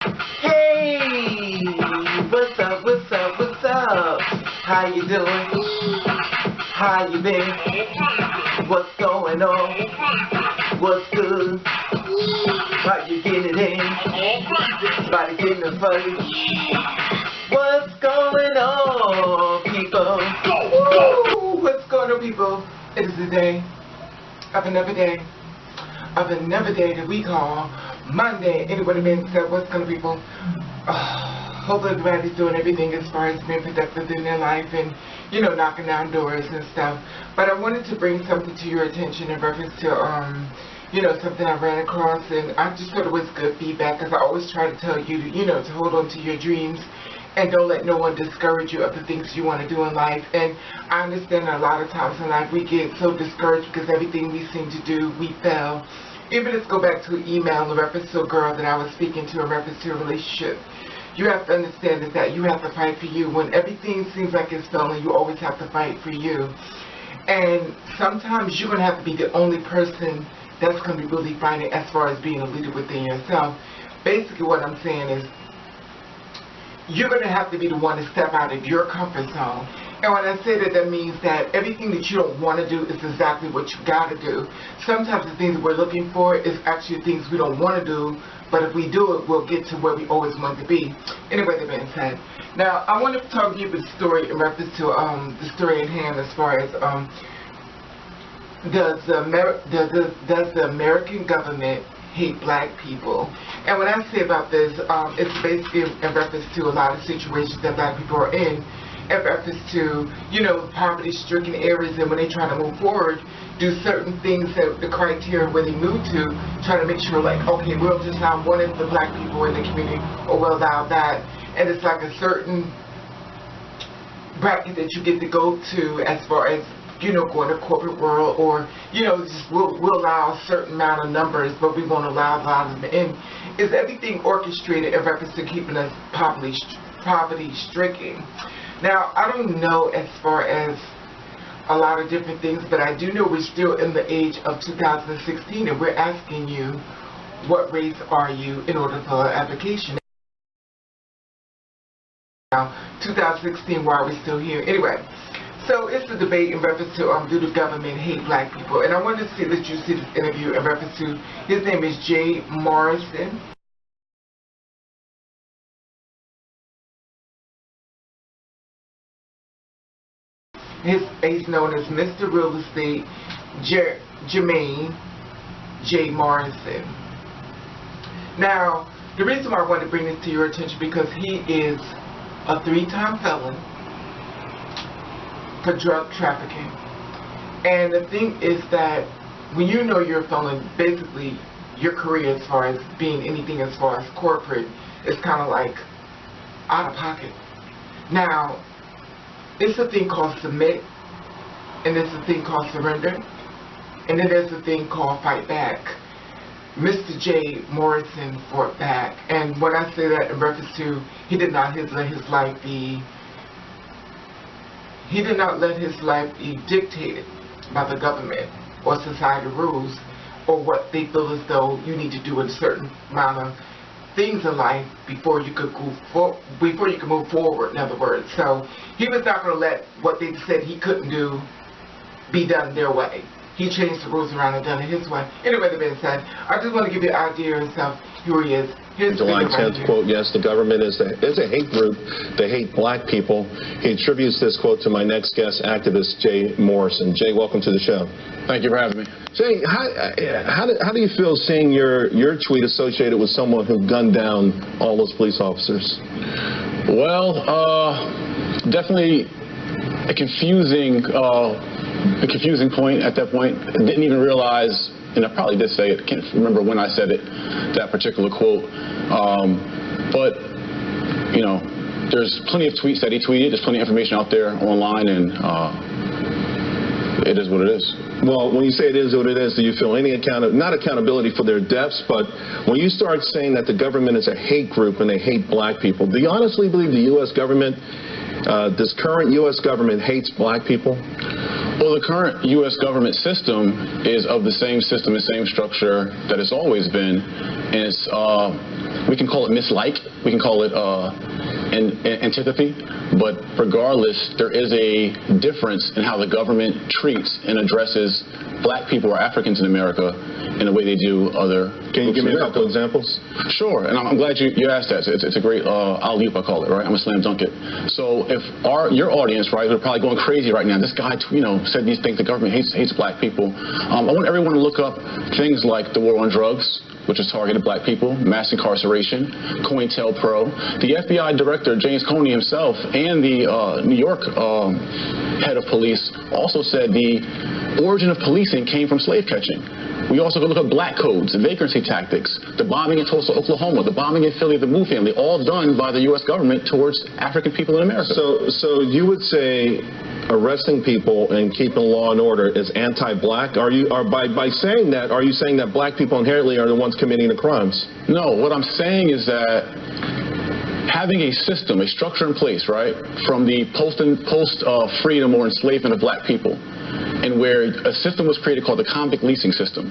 Hey, what's up, what's up, what's up? How you doing? How you been? What's going on? What's good? How you getting it in? Body getting it funny. What's going on, people? Woo! What's going on, people? It is the day of another day that we call Monday. Anybody been said what's going on, people? Hopefully everybody's doing everything as far as being productive in their life and, you know, knocking down doors and stuff. But I wanted to bring something to your attention in reference to, you know, something I ran across, and I just thought it was good feedback, because I always try to tell you, you know, to hold on to your dreams and don't let no one discourage you of the things you want to do in life. And I understand that a lot of times in life we get so discouraged because everything we seem to do, we fail. Even let's go back to an email in reference to a girl that I was speaking to in reference to a relationship. You have to understand that you have to fight for you. When everything seems like it's failing, you always have to fight for you. And sometimes you're going to have to be the only person that's going to be really fighting as far as being a leader within yourself. Basically what I'm saying is, you're going to have to be the one to step out of your comfort zone. And when I say that, that means that everything that you don't want to do is exactly what you got to do. Sometimes the things that we're looking for is actually things we don't want to do, but if we do it, we'll get to where we always want to be. Anyway, that being said, now I want to talk to you about the story in reference to the story at hand, as far as does the American government hate black people? And when I say about this, it's basically in reference to a lot of situations that black people are in reference to, you know, poverty-stricken areas, and when they try to move forward, do certain things that the criteria where they move to, try to make sure, like, okay, we'll just allow one of the black people in the community, or we'll allow that, and it's like a certain bracket that you get to go to as far as, you know, going to corporate world, or, you know, just we'll allow a certain amount of numbers, but we won't allow a lot of them in. Is everything orchestrated in reference to keeping us poverty-stricken? Now, I don't know as far as a lot of different things, but I do know we're still in the age of 2016, and we're asking you, what race are you in order for application? Now, 2016, why are we still here? Anyway, so it's a debate in reference to do the government hate black people, and I wanted to see that you see this interview in reference to, his name is Jay Morrison. He's known as Mr. Real Estate Jermaine J. Morrison. Now, the reason why I want to bring this to your attention, because he is a 3-time felon for drug trafficking. And the thing is that when you know you're a felon, basically your career as far as being anything as far as corporate is kind of like out of pocket. Now, it's a thing called submit, and there's a thing called surrender, and then there's a thing called fight back. Mr. J. Morrison fought back, and when I say that in reference to, he did not let his life be dictated by the government or society rules, or what they feel as though you need to do a certain amount of things in life before you could move forward, in other words. So he was not going to let what they said he couldn't do be done their way. He changed the rules around and done it his way. Anyway, that being said, I just want to give you an idea and stuff. Here he is. Here's July 10th quote, yes, the government is a hate group. They hate black people. He attributes this quote to my next guest, activist Jay Morrison. Jay, welcome to the show. Thank you for having me. Jay, how do you feel seeing your tweet associated with someone who gunned down all those police officers? Well, definitely a confusing point at that point. I didn't even realize, and I probably did say it, I can't remember when I said it, that particular quote. But, you know, there's plenty of tweets that he tweeted. There's plenty of information out there online, and it is what it is. Well, when you say it is what it is, do you feel any not accountability for their deaths, but when you start saying that the government is a hate group and they hate black people, do you honestly believe the U.S. government, this current U.S. government hates black people? Well, the current U.S. government system is of the same system and same structure that it's always been, and it's We can call it mislike. We can call it antipathy. But regardless, there is a difference in how the government treats and addresses black people or Africans in America in the way they do other. Can you give me a couple examples? Sure, and I'm glad you asked that. It's a great alley-oop, I call it, right? I'm a slam dunk it. So if your audience, right, who are probably going crazy right now, this guy, said these things, the government hates black people. I want everyone to look up things like the war on drugs, which has targeted black people, mass incarceration, COINTELPRO. The FBI director, James Comey himself, and the New York head of police also said the origin of policing came from slave catching. We also go look at black codes and vacancy tactics, the bombing in Tulsa, Oklahoma, the bombing in Philly of the Moo family, all done by the U.S. government towards African people in America. So you would say arresting people and keeping law and order is anti-black? By saying that, are you saying that black people inherently are the ones committing the crimes? No, what I'm saying is that having a system, a structure in place, right, from the post-freedom or enslavement of black people, and where a system was created called the convict leasing system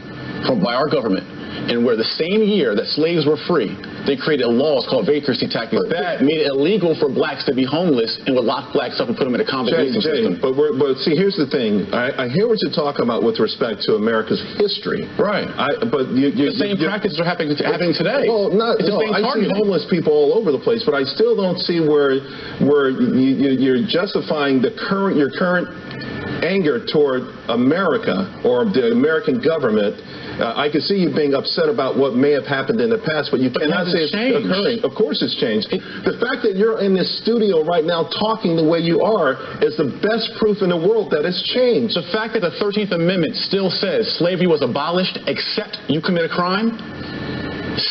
by our government, and where the same year that slaves were free, they created laws called vacancy tactics that made it illegal for blacks to be homeless and would lock blacks up and put them in a convict leasing system. But see, here's the thing. I hear what you're talking about with respect to America's history. Right. The same practices are happening today. Well, I see homeless people all over the place, but I still don't see where you're justifying your current anger toward America or the American government. I can see you being upset about what may have happened in the past, but you cannot say it's occurring. Of course it's changed. The fact that you're in this studio right now talking the way you are is the best proof in the world that it's changed. The fact that the 13th Amendment still says slavery was abolished except you commit a crime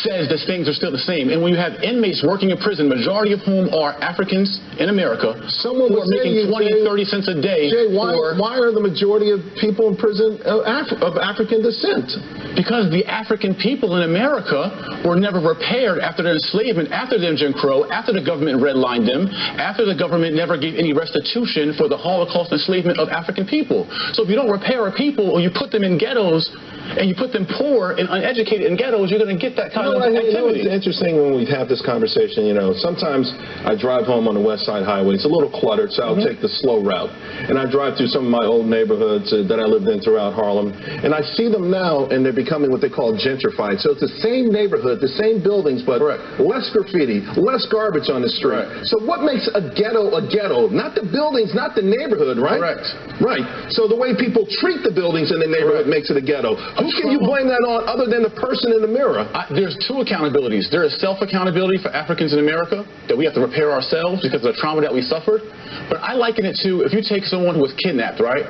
says that things are still the same. And when you have inmates working in prison, majority of whom are Africans in America, someone who are making 20 and 30 cents a day. Jay, why are the majority of people in prison of African descent? Because the African people in America were never repaired after their enslavement, after their Jim Crow, after the government redlined them, after the government never gave any restitution for the Holocaust enslavement of African people. So if you don't repair a people, or you put them in ghettos, and you put them poor and uneducated in ghettos, you're going to get that kind of activity. It's interesting when we have this conversation, sometimes I drive home on the West Side Highway. It's a little cluttered, so I'll take the slow route. And I drive through some of my old neighborhoods that I lived in throughout Harlem. And I see them now, and they're becoming what they call gentrified. So it's the same neighborhood, the same buildings, but less graffiti, less garbage on the street. So what makes a ghetto a ghetto? Not the buildings, not the neighborhood, right? Correct. Right. So the way people treat the buildings in the neighborhood makes it a ghetto. Who can you blame that on other than the person in the mirror? There's two accountabilities. There is self-accountability for Africans in America, that we have to repair ourselves because of the trauma that we suffered. But I liken it to, if you take someone who was kidnapped, right,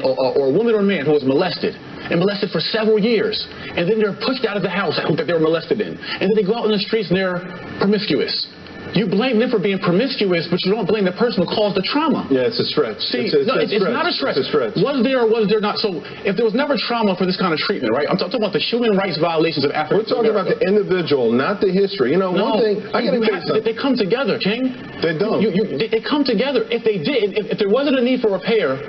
or a woman or a man who was molested for several years, and then they're pushed out of the house that they were molested in, and then they go out in the streets and they're promiscuous. You blame them for being promiscuous, but you don't blame the person who caused the trauma. Yeah, it's a stretch. See, it's not a stretch. It's a stretch. Was there or was there not? So if there was never trauma for this kind of treatment, right? I'm talking about the human rights violations of Africa. We're talking about the individual, not the history. One thing, I got to tell you something. They come together, King. They don't. They come together. If they did, if there wasn't a need for repair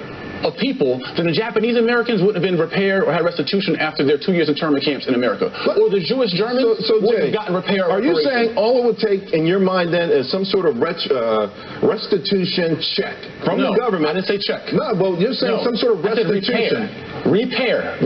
of people, then the Japanese Americans wouldn't have been repaired or had restitution after their 2 years internment camps in America. Or the Jewish Germans wouldn't have gotten repair. Are you saying all it would take in your mind then is some sort of restitution check from the government? I didn't say check. No, well, you're saying some sort of restitution. Repair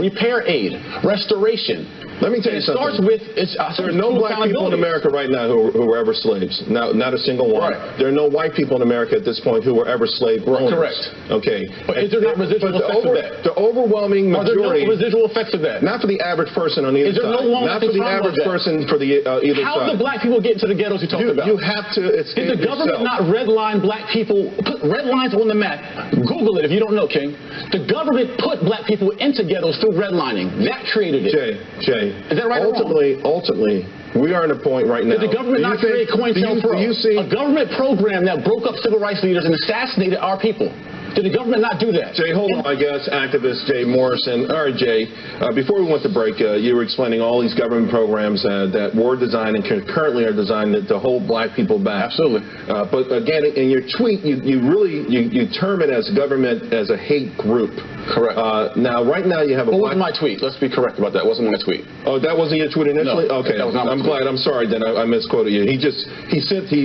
aid, restoration. Let me tell you something. There are no black people in America right now who were ever slaves. Not a single one. Right. There are no white people in America at this point who were ever slave owners. Correct. Okay. But is there not residual effects of that? The overwhelming majority. Are there no residual effects of that? Not for the average person on either side. Is there no not for the average person for the either How side. How do black people get into the ghettos you talked about? You have to escape Did the government not redline black people, put red lines on the map? Google it if you don't know, King. The government put black people into ghettos through redlining. That created it. Jay. Is that right or wrong? Ultimately, we are in a point right now. Did the government not create COINTELPRO? A government program that broke up civil rights leaders and assassinated our people. Did the government not do that? Jay, hold on, I guess, activist Jay Morrison. All right, Jay, before we went to break, you were explaining all these government programs that were designed and currently are designed to hold black people back. Absolutely. But again, in your tweet, you term it as government as a hate group. Correct. Now, right now, you have a What was my tweet? Let's be correct about that. It wasn't my tweet. Oh, that wasn't your tweet initially? No, okay. that was not my I'm tweet. glad. I'm sorry then. I misquoted you. He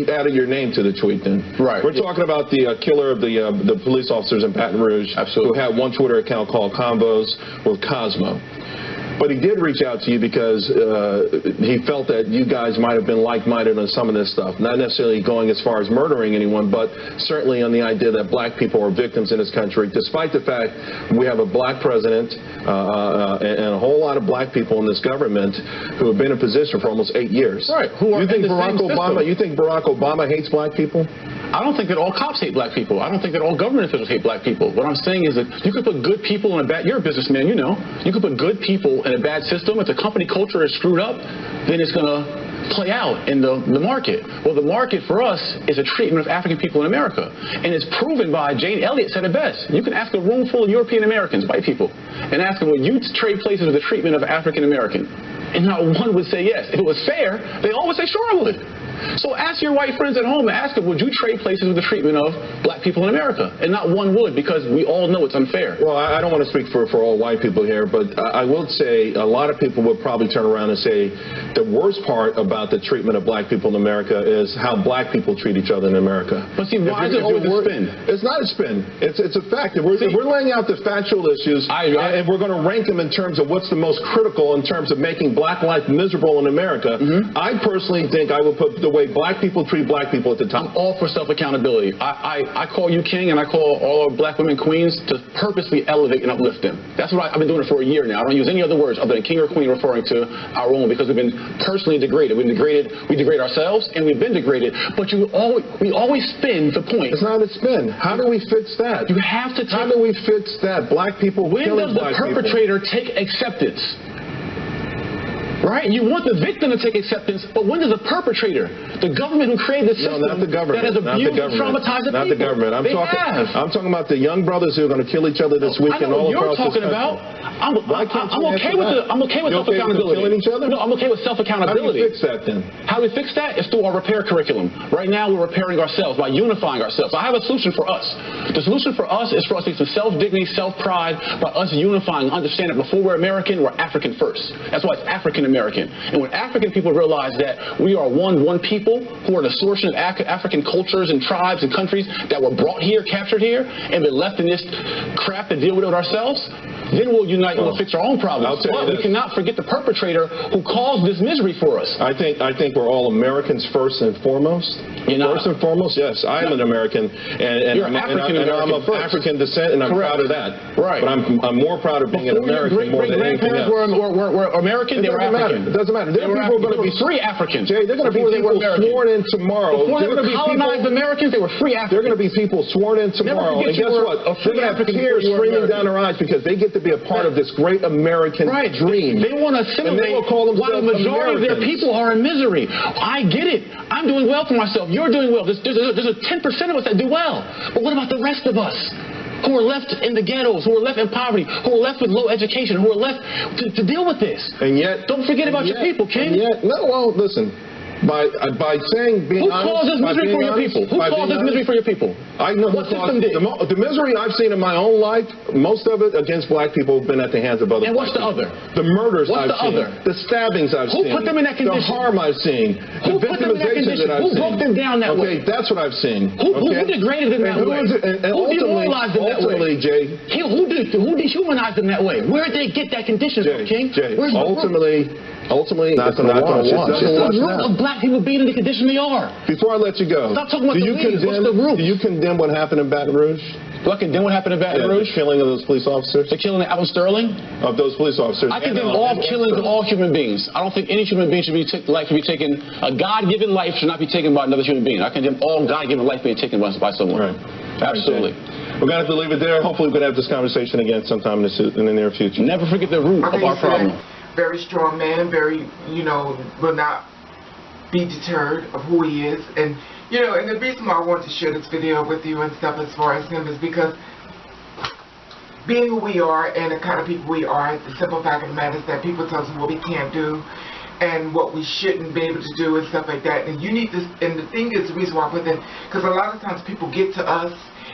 added your name to the tweet then. Right. We're talking about the killer of the police officers in Baton Rouge. Absolutely. Who had one Twitter account called Combos with Cosmo. But he did reach out to you because he felt that you guys might have been like-minded on some of this stuff. Not necessarily going as far as murdering anyone, but certainly on the idea that black people are victims in this country, despite the fact we have a black president and a whole lot of black people in this government who have been in position for almost 8 years. Right. Who are you think in the Barack same Obama? system. You think Barack Obama hates black people? I don't think that all cops hate black people. I don't think that all government officials hate black people. What I'm saying is that you could put good people in a bad... You're a businessman, you know. You could put good people in a bad system. If the company culture is screwed up, then it's going to play out in the market. Well, the market for us is a treatment of African people in America. And it's proven by, Jane Elliott said it best. You can ask a room full of European Americans, white people, and ask them, would you trade places with the treatment of African American? And not one would say yes. If it was fair, they all would say, sure, I would. So ask your white friends at home and ask them, would you trade places with the treatment of black people in America? And not one would, because we all know it's unfair. Well, I don't want to speak for all white people here, but I will say a lot of people would probably turn around and say the worst part about the treatment of black people in America is how black people treat each other in America. But see, why is it always a spin? It's not a spin. It's a fact. We're laying out the factual issues, and we're going to rank them in terms of what's the most critical in terms of making black life miserable in America. I personally think I would put the way black people treat black people at the top. I'm all for self-accountability. I call you king, and I call all our black women queens to purposely elevate and uplift them. That's what I've been doing it for a year now. I don't use any other words other than king or queen referring to our own, because we've been personally degraded. We degrade ourselves, and we've been degraded. But we always spin the point. It's not a spin. How do we fix that? You have to. How do we fix that? Black people killing black people. When does the perpetrator take acceptance? Right? You want the victim to take acceptance, but when does the perpetrator, the government who created the system, not the government, that has abused and traumatized the people? Not the government. I'm talking about the young brothers who are going to kill each other this weekend all across this country. I'm okay with self-accountability. Killing each other? No, I'm okay with self-accountability. How do we fix that then? How do we fix that? It's through our repair curriculum. Right now, we're repairing ourselves by unifying ourselves. I have a solution for us. The solution for us is for us to get some self-dignity, self-pride by us unifying, understanding that before we're American, we're African first. That's why it's African American. And when African people realize that we are one people who are the source of African cultures and tribes and countries that were brought here, captured here, and been left in this crap to deal with it ourselves, then we'll unite and we'll fix our own problems. But we cannot forget the perpetrator who caused this misery for us. I think we're all Americans first and foremost. First and foremost, yes. I am an American, and I'm of African descent, and I'm proud of that. Right. But I'm more proud of being an American more than anything else. Were American, they were African. It doesn't matter. There are people going to be free Africans. Jay, they're going to be people sworn in tomorrow. Before they were colonized Americans, they were free Africans. They're going to be people sworn in tomorrow. And guess what? They're going to have tears streaming down their eyes because they get to be a part of this great American dream. They want to assimilate while the majority of their people are in misery. I get it. I'm doing well for myself. You're doing well. There's a 10% of us that do well. But what about the rest of us? Who are left in the ghettos, who are left in poverty, who are left with low education, who are left to deal with this. And yet, don't forget about your people, King. Listen. By saying being honest, who caused this misery for your people? Who caused this misery for your people? I know what system did. The misery I've seen in my own life, most of it against black people have been at the hands of other. And what's the other? The murders I've seen, the stabbings I've seen, who put them in that condition? The harm I've seen, the victimization that I've seen. Who broke them down that way? Okay, that's what I've seen. Who degraded them that way? Who demoralized them that way? Ultimately, Jay. Who dehumanized them that way? Where did they get that condition from, King? Jay, ultimately, not going to watch. It's the root of black people being in the condition they are. Before I let you go, stop talking about the leaders. What's the root? Do you condemn what happened in Baton Rouge? Do I condemn what happened in Baton Rouge? The killing of those police officers? The killing of Alvin Sterling? Of those police officers. I condemn all killings of all human beings. I don't think any human being should be taken. A God-given life should not be taken by another human being. I condemn all God-given life being taken by someone. Right. Absolutely. We're going to have to leave it there. Hopefully we can have this conversation again sometime in the near future. Never forget the root of our problem. Very strong man, will not be deterred of who he is. And, and the reason why I wanted to share this video with you and stuff as far as him is because being who we are and the kind of people we are, the simple fact of the matter is that people tell us what we can't do and what we shouldn't be able to do and stuff like that. And you need this, and the thing is, the reason why I put that, because a lot of times people get to us,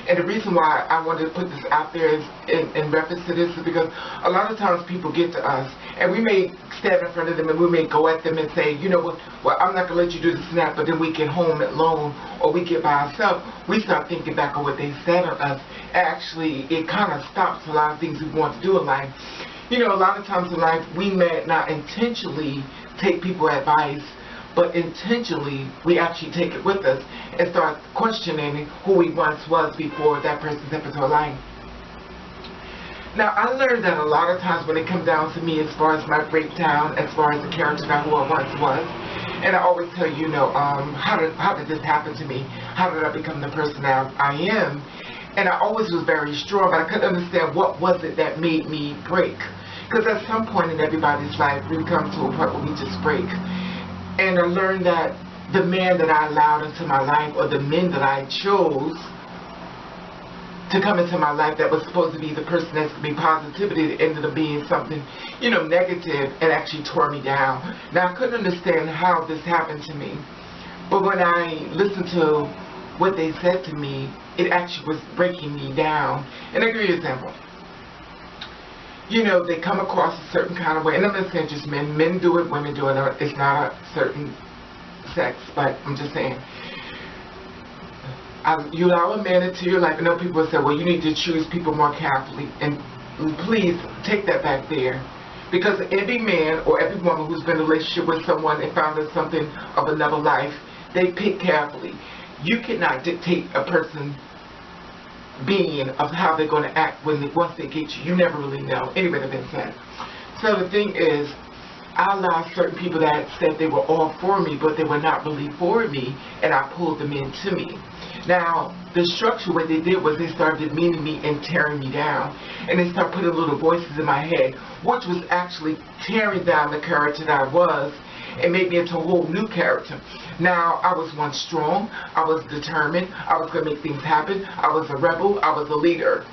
and the reason why I wanted to put this out there is in reference to this is because a lot of times people get to us, and we may stand in front of them and we may go at them and say, you know what, well, I'm not going to let you do this and that, but then we get home alone or we get by ourselves, we start thinking back on what they said on us. Actually, it kind of stops a lot of things we want to do in life. You know, a lot of times in life, we may not intentionally take people's advice, but intentionally, we actually take it with us and start questioning who we once was before that person stepped into our life. Now, I learned that a lot of times when it comes down to me as far as my breakdown, as far as the character that who I once was, and I always tell you, how did this happen to me? How did I become the person that I am? And I always was very strong, but I couldn't understand what was it that made me break. Because at some point in everybody's life, we come to a point where we just break. And I learned that the man that I allowed into my life, or the men that I chose to come into my life that was supposed to be the person that's going to be positivity, it ended up being something, negative, and actually tore me down. Now, I couldn't understand how this happened to me. But when I listened to what they said to me, it actually was breaking me down. And I'll give you an example. They come across a certain kind of way, and I'm not saying just men. Men do it, women do it. It's not a certain sex, but I'm just saying. You allow a man into your life, and other people say, well, you need to choose people more carefully. And please take that back there. Because every man or every woman who's been in a relationship with someone and found out something of another life, they pick carefully. You cannot dictate a person being of how they're going to act once they get you. You never really know. Anyway, that being said. So the thing is, I allowed certain people that said they were all for me, but they were not really for me, and I pulled them into me. Now, the structure, what they did was they started demeaning me and tearing me down, and they started putting little voices in my head, which was actually tearing down the character that I was, and made me into a whole new character. Now, I was once strong, I was determined, I was going to make things happen, I was a rebel, I was a leader.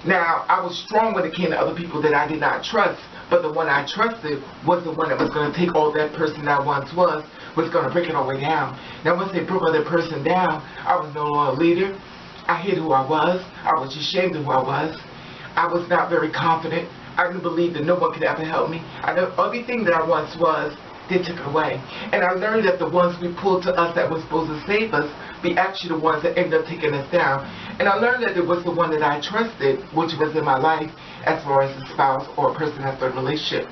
Now, I was strong when it came to other people that I did not trust, but the one I trusted was the one that was going to take all that person that I once was going to break it all the way down. Now, once they broke that person down, I was no longer a leader. I hid who I was ashamed of who I was. I was not very confident. I didn't believe that no one could ever help me. I know everything that I once was, they took it away. And I learned that the ones we pulled to us that were supposed to save us be actually the ones that ended up taking us down. And I learned that it was the one that I trusted, which was in my life, as far as a spouse or a person that's in a relationship.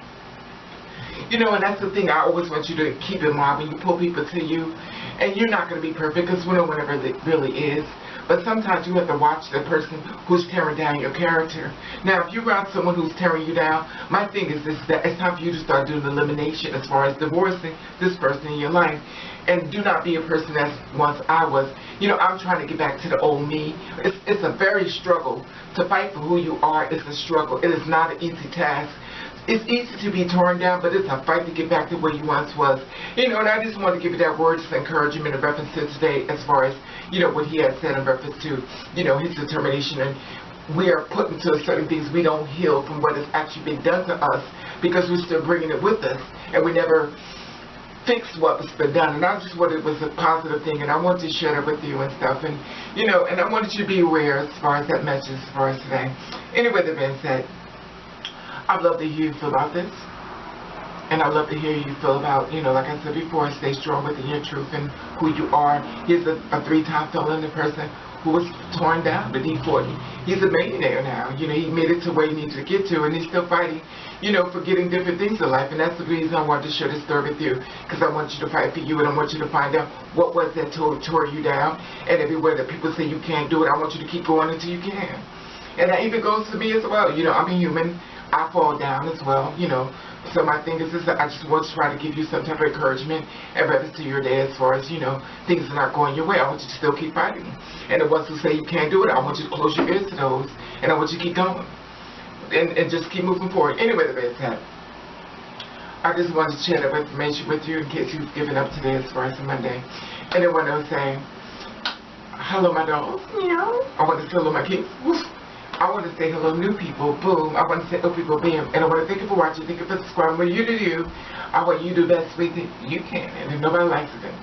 And that's the thing I always want you to keep in mind when you pull people to you. And you're not going to be perfect, because we know whatever it really is. But sometimes you have to watch the person who's tearing down your character. Now, if you're around someone who's tearing you down, my thing is this, that it's time for you to start doing elimination as far as divorcing this person in your life. And do not be a person as once I was. I'm trying to get back to the old me. It's a very struggle. To fight for who you are is a struggle. It is not an easy task. It's easy to be torn down, but it's a fight to get back to where you once was. And I just want to give you that word of encouragement in reference to today, as far as, what he has said in reference to, his determination. And we are put into certain things we don't heal from what has actually been done to us, because we're still bringing it with us, and we never fix what was been done. And I just wanted it was a positive thing, and I wanted to share it with you and stuff. And, and I wanted you to be aware as far as that message as far as today. Anyway, that being said, I'd love to hear you feel about this. And I'd love to hear you feel about, like I said before, stay strong within your truth and who you are. He's a 3-time felon, a person who was torn down, the D40. He's a millionaire now. He made it to where he needed to get to, and he's still fighting, for getting different things in life. And that's the reason I wanted to share this story with you, because I want you to fight for you, and I want you to find out what was that tore you down. And everywhere that people say you can't do it, I want you to keep going until you can. And that even goes to me as well. I'm a human. I fall down as well, So my thing is I just want to try to give you some type of encouragement and reference to your day as far as, things are not going your way. I want you to still keep fighting. And the ones who say you can't do it, I want you to close your ears to those, and I want you to keep going. And just keep moving forward. Anyway, the best time. I just wanted to share that information with you in case you've given up today as far as Monday. And then when I was saying, hello, my dogs. Meow. I want to say hello, my kids. I want to say hello, new people. Boom. I want to say old people. Bam. And I want to thank you for watching. Thank you for subscribing. What you to do, I want you to do the best way that you can. And if nobody likes it, then